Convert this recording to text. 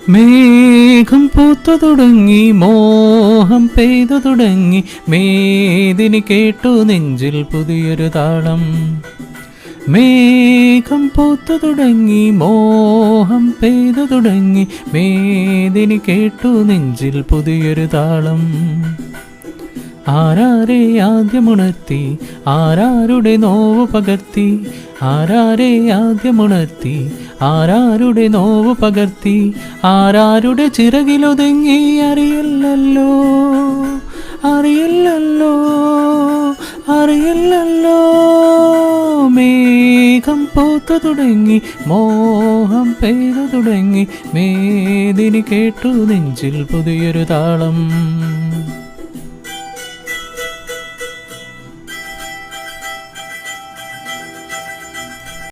മേഘം പൂത്തു തുടങ്ങി, മോഹം പെയ്തു തുടങ്ങി, മേദിനി കേട്ടു നെഞ്ചിൽ പുതിയൊരു താളം. മേഘം പൂത്തു തുടങ്ങി, മോഹം പെയ്തു തുടങ്ങി, മേദിനി കേട്ടു നെഞ്ചിൽ പുതിയൊരു താളം. ആരാരെ ആദ്യമുണർത്തി, ആരാരുടെ നോവ് പകർത്തി, ആരാരെ ആദ്യമുണർത്തി, ആരാരുടെ നോവ് പകർത്തി, ആരാരുടെ ചിറകിലൊതുങ്ങി അറിയില്ലല്ലോ, അറിയില്ലല്ലോ, അറിയില്ലല്ലോ. മേഘം പൂത്തു തുടങ്ങി, മോഹം പെയ്തു തുടങ്ങി, മേദിനി കേട്ടു നെഞ്ചിൽ പുതിയൊരു താളം.